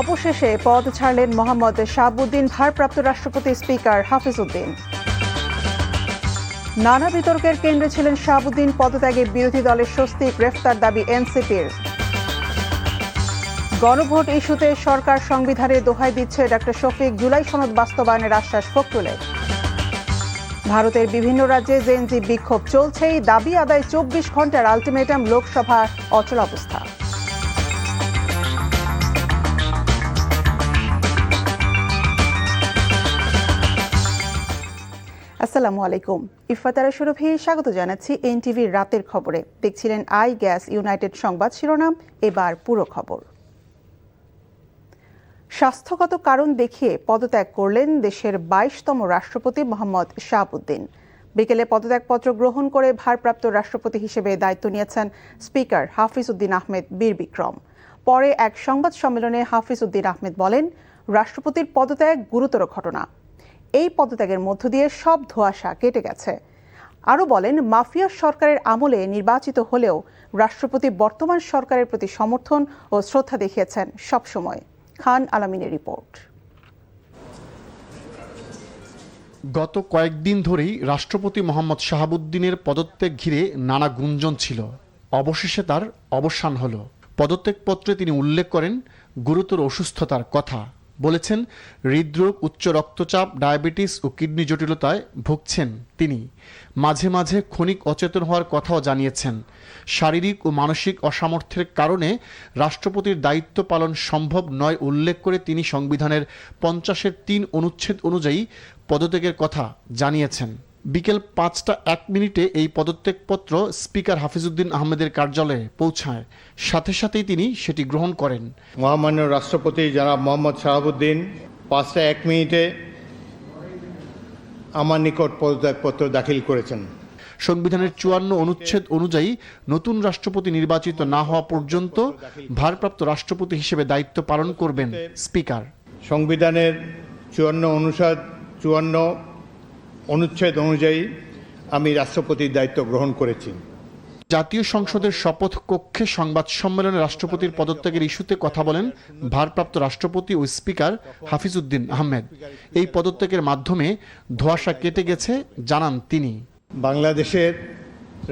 অবশেষে পদ ছাড়লেন মোহাম্মদ শাহাবুদ্দিন, ভারপ্রাপ্ত রাষ্ট্রপতি স্পিকার হাফিজ উদ্দিন। নানা বিতর্কের কেন্দ্রে ছিলেন শাহাবুদ্দিন, পদত্যাগে বিরোধী দলের স্বস্তি, গ্রেফতার দাবি এনসিপির। গণভোট ইস্যুতে সরকার সংবিধানের দোহাই দিচ্ছে ডক্টর শফিক, জুলাই সনদ বাস্তবায়নের আশ্বাস ফখরুলের। ভারতের বিভিন্ন রাজ্যে জেএনজি বিক্ষোভ চলছেই, দাবি আদায় 24 ঘন্টার আলটিমেটাম, লোকসভা অচলাবস্থা। আসসালামু আলাইকুম, ইফাতারা সুরভি স্বাগত জানাচ্ছি এনটিভির রাতের খবরে। দেখছিলেন আই গ্যাস ইউনাইটেড সংবাদ শিরোনাম, এবার পুরো খবর। স্বাস্থ্যগত কারণ দেখিয়ে পদত্যাগ করলেন দেশের 22তম রাষ্ট্রপতি মোহাম্মদ শাহাবুদ্দিন। বিকেলে পদত্যাগপত্র গ্রহণ করে ভারপ্রাপ্ত রাষ্ট্রপতি হিসেবে দায়িত্ব নিয়েছেন স্পিকার হাফিজ উদ্দিন আহমেদ বীর বিক্রম। পরে এক সংবাদ সম্মেলনে হাফিজ উদ্দিন আহমেদ বলেন, রাষ্ট্রপতির পদত্যাগ গুরুতর ঘটনা। এই পদত্যাগের মধ্য দিয়ে সব ধোঁয়াশা কেটে গেছে। আরও বলেন, মাফিয়া সরকারের আমলে নির্বাচিত হলেও রাষ্ট্রপতি বর্তমান সরকারের প্রতি সমর্থন ও শ্রদ্ধা দেখিয়েছেন সবসময়। খান আলামিনের রিপোর্ট। গত কয়েকদিন ধরেই রাষ্ট্রপতি মোহাম্মদ শাহাবুদ্দিনের পদত্যাগ ঘিরে নানা গুঞ্জন ছিল। অবশেষে তার অবসান হলো। পদত্যাগপত্রে তিনি উল্লেখ করেন গুরুতর অসুস্থতার কথা। বলেছেন, হৃদরোগ, উচ্চ রক্তচাপ, ডায়াবেটিস ও কিডনি জটিলতায় ভুগছেন তিনি। মাঝে মাঝে ক্ষণিক অচেতন হওয়ার কথাও জানিয়েছেন। শারীরিক ও মানসিক অসামর্থ্যের কারণে রাষ্ট্রপতির দায়িত্ব পালন সম্ভব নয় উল্লেখ করে তিনি সংবিধানের 50(3) অনুচ্ছেদ অনুযায়ী পদত্যাগের কথা জানিয়েছেন। বিকেল 5টা 1 মিনিটে এই পদত্যাগপত্র স্পিকার হাফিজউদ্দিন আহমেদের কার্যালয়ে পৌঁছায়। সাথে সাথেই তিনি সেটি গ্রহণ করেন। মহামান্য রাষ্ট্রপতি জনাব মোহাম্মদ শাহাবুদ্দিন 5টা 1 মিনিটে আমার নিকট পদত্যাগপত্র দাখিল করেছেন। সংবিধানের 54 অনুচ্ছেদ অনুযায়ী নতুন রাষ্ট্রপতি নির্বাচিত না হওয়া পর্যন্ত ভারপ্রাপ্ত রাষ্ট্রপতি হিসেবে দায়িত্ব পালন করবেন স্পিকার। সংবিধানের 54 অনুচ্ছেদ অনুযায়ী আমি রাষ্ট্রপতির দায়িত্ব গ্রহণ করেছি। জাতীয় সংসদের শপথ কক্ষে সংবাদ সম্মেলনে রাষ্ট্রপতির পদত্যাগের ইস্যুতে কথা বলেন ভারপ্রাপ্ত রাষ্ট্রপতি ও স্পিকার হাফিজ উদ্দিন আহমেদ। এই পদত্যাগের মাধ্যমে ধোঁয়াশা কেটে গেছে জানান তিনি। বাংলাদেশের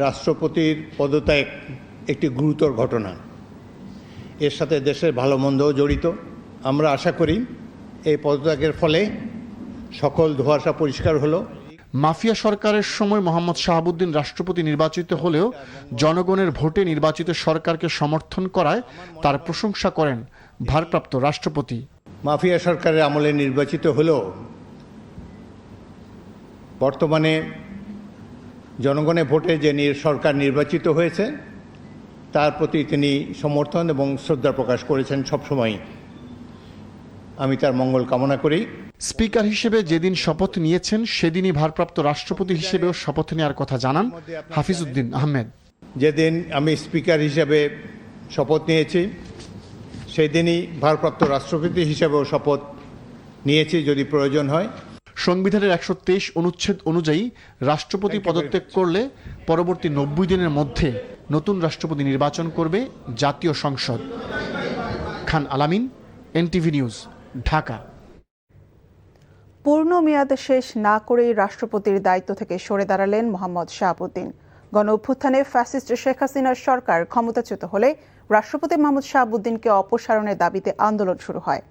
রাষ্ট্রপতির পদত্যাগ একটি গুরুতর ঘটনা। এর সাথে দেশের ভালো মন্দও জড়িত। আমরা আশা করি এই পদত্যাগের ফলে সকল ধোঁয়াশা পরিষ্কার হলো। মাফিয়া সরকারের সময় মোহাম্মদ শাহাবুদ্দিন রাষ্ট্রপতি নির্বাচিত হলেও জনগণের ভোটে নির্বাচিত সরকারকে সমর্থন করায় তার প্রশংসা করেন ভারপ্রাপ্ত রাষ্ট্রপতি। মাফিয়া সরকারের আমলে নির্বাচিত হলেও বর্তমানে জনগণের ভোটে যে সরকার নির্বাচিত হয়েছে তার প্রতি তিনি সমর্থন এবং শ্রদ্ধা প্রকাশ করেছেন সবসময়। আমি তার মঙ্গল কামনা করি। স্পিকার হিসেবে যেদিন শপথ নিয়েছেন সেদিনই ভারপ্রাপ্ত রাষ্ট্রপতি হিসেবেও শপথ নেওয়ার কথা জানান হাফিজ উদ্দিন আহমেদ। যেদিন আমি স্পিকার হিসেবে শপথ নিয়েছি সেদিনই ভারপ্রাপ্ত রাষ্ট্রপতি হিসেবেও শপথ নিয়েছি যদি প্রয়োজন হয়। সংবিধানের 123 অনুচ্ছেদ অনুযায়ী রাষ্ট্রপতি পদত্যাগ করলে পরবর্তী 90 দিনের মধ্যে নতুন রাষ্ট্রপতি নির্বাচন করবে জাতীয় সংসদ। খান আলামিন, এনটিভি নিউজ, ঢাকা। পূর্ণ মেয়াদ শেষ না করেই রাষ্ট্রপতির দায়িত্ব থেকে সরে দাঁড়ালেন মোহাম্মদ শাহাবুদ্দিন। গণ অভ্যুত্থানে ফ্যাসিস্ট শেখ হাসিনার সরকার ক্ষমতাচ্যুত হলে রাষ্ট্রপতি মোহাম্মদ শাহাবুদ্দিনকে অপসারণের দাবিতে আন্দোলন শুরু হয়।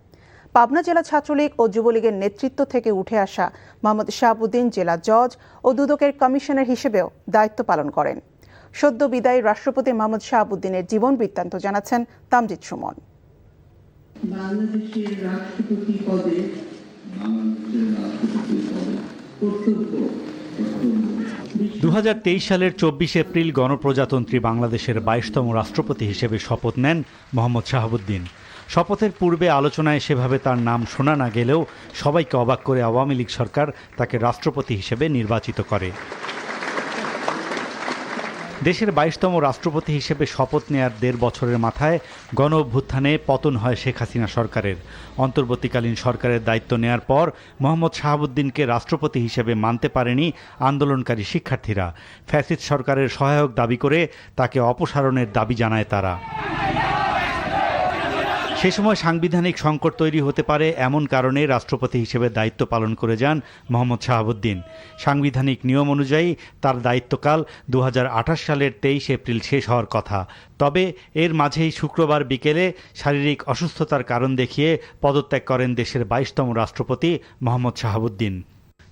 পাবনা জেলা ছাত্রলীগ ও যুবলীগের নেতৃত্ব থেকে উঠে আসা মোহাম্মদ শাহাবুদ্দিন জেলা জজ ও দুদকের কমিশনার হিসেবেও দায়িত্ব পালন করেন। সদ্য বিদায়ী রাষ্ট্রপতি মোহাম্মদ শাহাবুদ্দিনের জীবন বৃত্তান্ত জানাচ্ছেন তামজিদ সুমন। বাংলাদেশের রাষ্ট্রপতি পদে 2023 সালের 24 এপ্রিল গণপ্রজাতন্ত্রী বাংলাদেশের 22তম রাষ্ট্রপতি হিসেবে শপথ নেন মোহাম্মদ শাহাবুদ্দিন। শপথের পূর্বে আলোচনায় সেভাবে তার নাম শোনা না গেলেও সবাইকে অবাক করে আওয়ামী লীগ সরকার তাকে রাষ্ট্রপতি হিসেবে নির্বাচিত করে। দেশের 22তম রাষ্ট্রপতি হিসেবে শপথ নেয়ার 1.5 বছরের মাথায় গণ অভ্যুত্থানে পতন হয় শেখ হাসিনা সরকারের। অন্তর্বর্তীকালীন সরকারের দায়িত্ব নেয়ার পর মোহাম্মদ শাহাবুদ্দিনকে রাষ্ট্রপতি হিসেবে মানতে পারেনি আন্দোলনকারী শিক্ষার্থীরা। ফ্যাসিস্ট সরকারের সহায়ক দাবি করে তাকে অপসারণের দাবি জানায় তারা। সে সময় সাংবিধানিক সংকট তৈরি হতে পারে এমন কারণে রাষ্ট্রপতি হিসেবে দায়িত্ব পালন করে যান মোহাম্মদ শাহাবুদ্দিন। সাংবিধানিক নিয়ম অনুযায়ী তার দায়িত্বকাল 2028 সালের 23 এপ্রিল শেষ হওয়ার কথা। তবে এর মাঝেই শুক্রবার বিকেলে শারীরিক অসুস্থতার কারণ দেখিয়ে পদত্যাগ করেন দেশের 22তম রাষ্ট্রপতি মোহাম্মদ শাহাবুদ্দিন।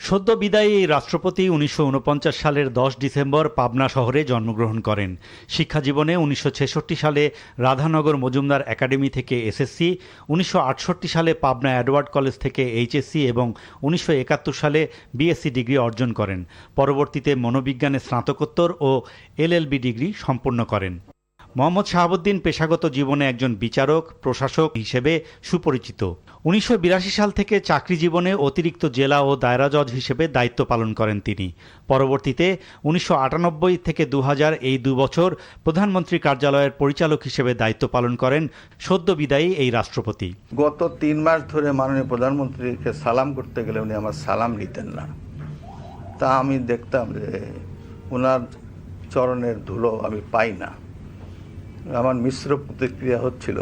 সদ্য বিদায়ী এই রাষ্ট্রপতি 1949 সালের 10 ডিসেম্বর পাবনা শহরে জন্মগ্রহণ করেন। শিক্ষা জীবনে 1966 সালে রাধানগর মজুমদার একাডেমি থেকে এসএসসি, 1968 সালে পাবনা এডওয়ার্ড কলেজ থেকে এইচএসসি এবং 1971 সালে বিএসসি ডিগ্রি অর্জন করেন। পরবর্তীতে মনোবিজ্ঞানে স্নাতকোত্তর ও এলএলবি ডিগ্রি সম্পন্ন করেন। মোহাম্মদ শাহাবুদ্দিন পেশাগত জীবনে একজন বিচারক, প্রশাসক হিসেবে সুপরিচিত। 1982 সাল থেকে চাকরি জীবনে অতিরিক্ত জেলা ও দায়রা জজ হিসেবে দায়িত্ব পালন করেন তিনি। পরবর্তীতে 1998 থেকে 2000 এই 2 বছর প্রধানমন্ত্রী কার্যালয়ের পরিচালক হিসেবে দায়িত্ব পালন করেন সদ্য বিদায়ী এই রাষ্ট্রপতি। গত 3 মাস ধরে মাননীয় প্রধানমন্ত্রীকে সালাম করতে গেলে উনি আমার সালাম নিতেন না। তা আমি দেখতাম যে ওনার চরণের ধুলো আমি পাই না। আমার মিশ্র প্রতিক্রিয়া হচ্ছিল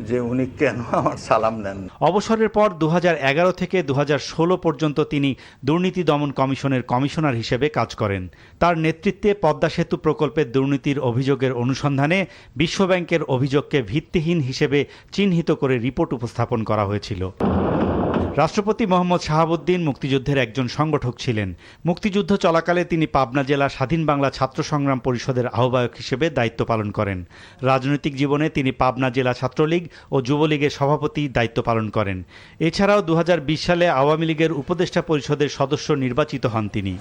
যে উনি কেন আমার সালাম নেন। অবসরের পর 2011 থেকে 2016 পর্যন্ত তিনি দুর্নীতি দমন কমিশনের কমিশনার হিসেবে কাজ করেন। তার নেতৃত্বে পদ্মা সেতু প্রকল্পের দুর্নীতির অভিযোগের অনুসন্ধানে বিশ্বব্যাংকের অভিযোগকে ভিত্তিহীন হিসেবে চিহ্নিত করে রিপোর্ট উপস্থাপন করা হয়েছিল। রাষ্ট্রপতি মোহাম্মদ শাহাবুদ্দিন মুক্তিযুদ্ধের একজন সংগঠক ছিলেন। মুক্তিযুদ্ধ চলাকালে তিনি পাবনা জেলা স্বাধীন বাংলা ছাত্র সংগ্রাম পরিষদের আহ্বায়ক হিসেবে দায়িত্ব পালন করেন। রাজনৈতিক জীবনে তিনি পাবনা জেলা ছাত্রলীগ ও যুবলীগের সভাপতি দায়িত্ব পালন করেন। এছাড়াও 2020 সালে আওয়ামী লীগের উপদেষ্টা পরিষদের সদস্য নির্বাচিত হন তিনি।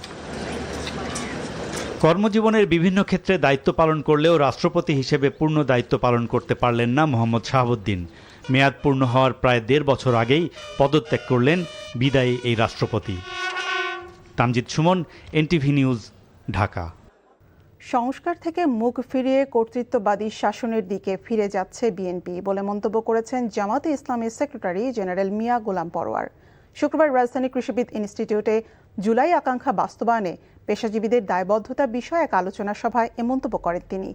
কর্মজীবনের বিভিন্ন ক্ষেত্রে দায়িত্ব পালন করলেও রাষ্ট্রপতি হিসেবে পূর্ণ দায়িত্ব পালন করতে পারলেন না মোহাম্মদ শাহাবুদ্দিন। মেয়াদ পূর্ণ হওয়ার প্রায় 1.5 বছর আগেই পদত্যাগ করলেন বিদায়ী এই রাষ্ট্রপতি। Tamjid Suman, NTV news, Dhaka. সংস্কার থেকে মুখ ফিরিয়ে কর্তৃত্ববাদী শাসনের দিকে ফিরে যাচ্ছে বিএনপি বলে মন্তব্য করেছেন জামাতে ইসলামীর সেক্রেটারি জেনারেল মিয়া গোলাম পরোয়ার। শুক্রবার রাজধানী কৃষিবিদ ইনস্টিটিউটে জুলাই আকাঙ্ক্ষা বাস্তবায়নে পেশাজীবীদের দায়বদ্ধতা বিষয়ে এক আলোচনা সভায় এ মন্তব্য করেন তিনি।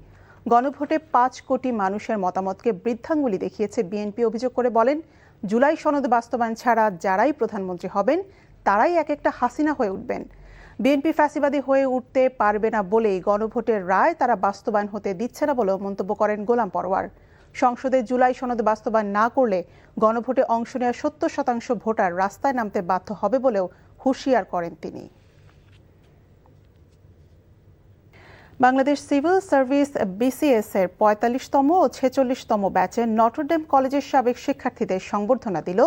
গণভোটে 5 কোটি মানুষের মতামতকে বৃদ্ধাঙ্গুলি দেখিয়েছে বিএনপি অভিযোগ করে বলেন, জুলাই সনদ বাস্তবায়ন ছাড়া যারাই প্রধানমন্ত্রী হবেন তারাই এক একটা হাসিনা হয়ে উঠবেন। বিএনপি ফ্যাসিবাদী হয়ে উঠতে পারবে না বলেই গণভোটের রায় তারা বাস্তবায়ন হতে দিচ্ছে না বলেও মন্তব্য করেন গোলাম পরোয়ার। সংসদে জুলাই সনদ বাস্তবায়ন না করলে গণভোটে অংশ নেওয়া 70% ভোটার রাস্তায় নামতে বাধ্য হবে বলেও হুঁশিয়ার করেন তিনি। বাংলাদেশ সিভিল সার্ভিস বিসিএস এর 45তম ও 46তম ব্যাচে নটরডেম কলেজের সাবেক শিক্ষার্থীদের সংবর্ধনা দিল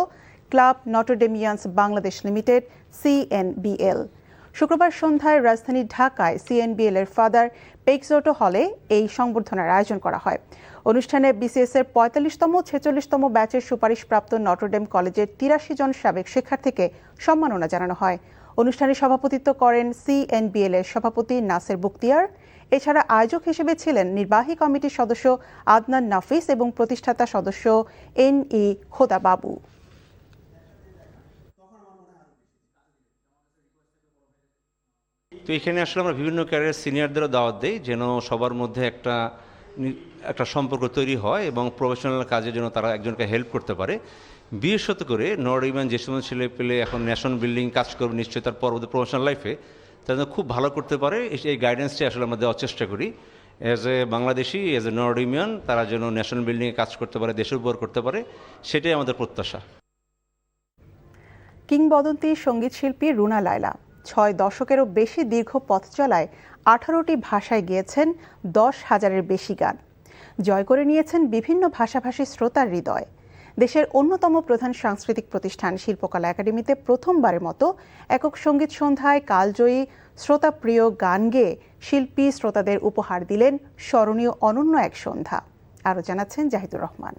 ক্লাব নটরডেমিয়ান্স বাংলাদেশ লিমিটেড সিএনবিএল। শুক্রবার সন্ধ্যায় রাজধানী ঢাকায় সিএনবিএল এর ফাদার পেক্সোটো হলে এই সংবর্ধনার আয়োজন করা হয়। অনুষ্ঠানে বিসিএস এর 45তম ও 46তম ব্যাচের সুপারিশপ্রাপ্ত নটরডেম কলেজের 83 জন সাবেক শিক্ষার্থীকে সম্মাননা জানানো হয়। অনুষ্ঠানে সভাপতিত্ব করেন সিএনবিএল এর সভাপতি নাসের বুখতিয়ার। এছাড়া আয়োজক হিসেবে ছিলেন নির্বাহী কমিটির সদস্য আদনান নাফিস এবং প্রতিষ্ঠাতা সদস্য এন.ই. খোদা বাবু। তো এখানে আসলে আমরা বিভিন্ন ক্যারিয়ার সিনিয়রদেরও দাওয়াত দেই যেন সবার মধ্যে একটা সম্পর্ক তৈরি হয় এবং প্রফেশনাল কাজের জন্য তারা একজনকে হেল্প করতে পারে। বিশেষত করে নটরডেম যে সমস্ত ছেলে পেলে এখন ন্যাশনাল বিল্ডিং কাজ করবে নিশ্চয়ই তার পরবর্তী প্রফেশনাল লাইফে তারা খুব ভালো করতে পারে। এই গাইডেন্সটি আসলে আমরা দেওয়ার চেষ্টা করি as a Bangladeshi, as a Notre Damian, তারা যেন ন্যাশনাল বিল্ডিংয়ে কাজ করতে পারে, দেশের উপর করতে পারে, সেটাই আমাদের প্রত্যাশা। কিংবদন্তি সঙ্গীত শিল্পী রুনা লায়লা 6 দশকেরও বেশি দীর্ঘ পথ চলায় 18টি ভাষায় গেয়েছেন 10,000-এর বেশি গান। জয় করে নিয়েছেন বিভিন্ন ভাষাভাষী শ্রোতার হৃদয়। দেশের অন্যতম প্রধান সাংস্কৃতিক প্রতিষ্ঠান শিল্পকলা একাডেমিতে প্রথমবারের মতো একক সঙ্গীত সন্ধ্যায় কালজয়ী শ্রোতাপ্রিয় গান গেয়ে শিল্পী শ্রোতাদের উপহার দিলেন স্মরণীয় অনন্য এক সন্ধ্যা। আরও জানাচ্ছেন জাহিদুর রহমান।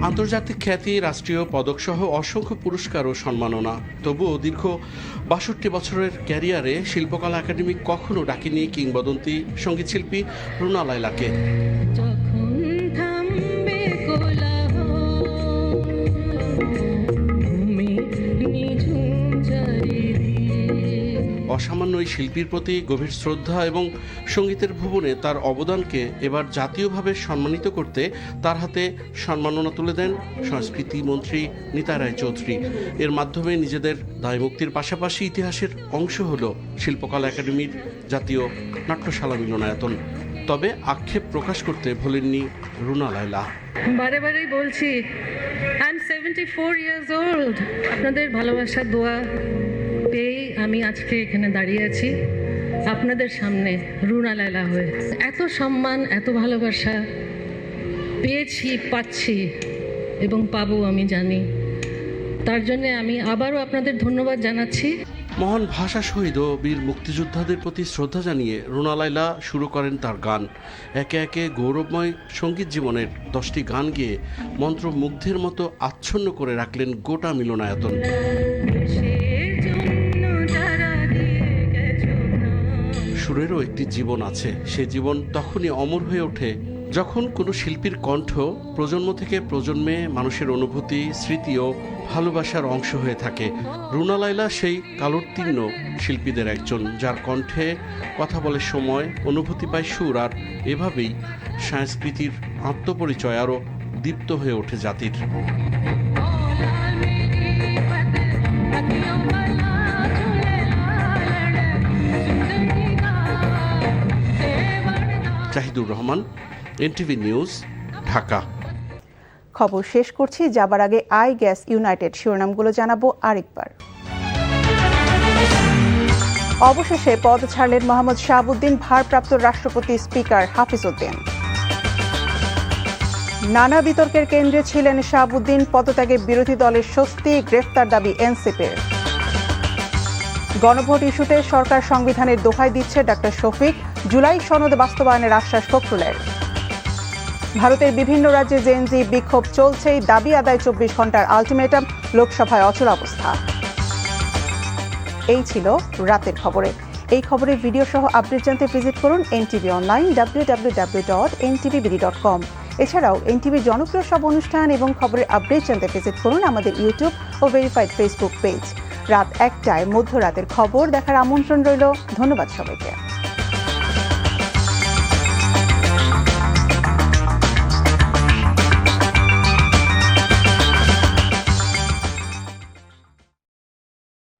আন্তর্জাতিক খ্যাতি, রাষ্ট্রীয় পদকসহ অসংখ্য পুরস্কার ও সম্মাননা। তবুও দীর্ঘ 62 বছরের ক্যারিয়ারে শিল্পকলা একাডেমি কখনো ডাকেনি কিংবদন্তি সঙ্গীতশিল্পী রুনা লায়লাকে। অসামান্য এই শিল্পীর প্রতি গভীর শ্রদ্ধা এবং সঙ্গীতের ভুবনে তার অবদানকে এবার জাতীয়ভাবে সম্মানিত করতে তার হাতে সম্মাননা তুলে দেন সংস্কৃতি মন্ত্রী নিতা রায় চৌধুরী। এর মাধ্যমে নিজেদের দায়মুক্তির পাশাপাশি ইতিহাসের অংশ হল শিল্পকলা একাডেমির জাতীয় নাট্যশালা মিলনায়তন। তবে আক্ষেপ প্রকাশ করতে ভোলেননি রুনা লায়লা। বারে বারেই বলছি, আই এম 74 ইয়ার্স ওল্ড। আপনাদের ভালোবাসা দোয়া পেয়ে আমি আজকে এখানে দাঁড়িয়ে আছি আপনাদের সামনে রুনা লায়লা হয়ে। এত সম্মান, এত ভালোবাসা পেয়েছি, পাচ্ছি এবং পাবো আমি জানি। তার জন্য আমি আবারও আপনাদের ধন্যবাদ জানাচ্ছি। মহান ভাষা শহীদ ও বীর মুক্তিযোদ্ধাদের প্রতি শ্রদ্ধা জানিয়ে রুনা লায়লা শুরু করেন তার গান। একে একে গৌরবময় সঙ্গীত জীবনের 10টি গান গেয়ে মন্ত্রমুগ্ধের মতো আচ্ছন্ন করে রাখলেন গোটা মিলনায়তন। সুরেরও একটি জীবন আছে, সে জীবন তখনই অমর হয়ে ওঠে যখন কোনো শিল্পীর কণ্ঠ প্রজন্ম থেকে প্রজন্মে মানুষের অনুভূতি, স্মৃতি ও ভালোবাসার অংশ হয়ে থাকে। রুনা লায়লা সেই কালোত্তীর্ণ শিল্পীদের একজন, যার কণ্ঠে কথা বলে সময়, অনুভূতি পায় সুর, আর এভাবেই সংস্কৃতির আত্মপরিচয় আরও দীপ্ত হয়ে ওঠে জাতির। Zahidur Rahman, NTV news, Dhaka. খবর শেষ করছি, যাবার আগে আই গ্যাস ইউনাইটেড শিরোনামগুলো জানাবো আরেকবার। অবশেষে পদ ছাড়লেন মোহাম্মদ শাহাবুদ্দিন, ভারপ্রাপ্ত রাষ্ট্রপতি স্পিকার হাফিজ উদ্দিন। নানা বিতর্কের কেন্দ্রে ছিলেন শাহাবুদ্দিন, পদত্যাগে বিরোধী দলের স্বস্তি, গ্রেফতার দাবি এনসিপির। গণভোট ইস্যুতে সরকার সংবিধানের দোহাই দিচ্ছে ডক্টর শফিক, জুলাই সনদ বাস্তবায়নের আশ্বাস ফখরুলের। ভারতের বিভিন্ন রাজ্যে জেএনজি বিক্ষোভ চলছেই, দাবি আদায় 24 ঘন্টার আলটিমেটাম, লোকসভায় অচল অবস্থা। এই ছিল রাতের খবরে। এই খবরের ভিডিও সহ আপডেট জানতে ভিজিট করুন এনটিভি অনলাইন www.ntvbd.com। এছাড়াও এনটিভির জনপ্রিয় সব অনুষ্ঠান এবং খবরের আপডেট জানতে ভিজিট করুন আমাদের ইউটিউব ও ভেরিফাইড ফেসবুক পেজ। রাত 1টায় মধ্যরাতের খবর দেখার আমন্ত্রণ রইল। ধন্যবাদ সবাইকে।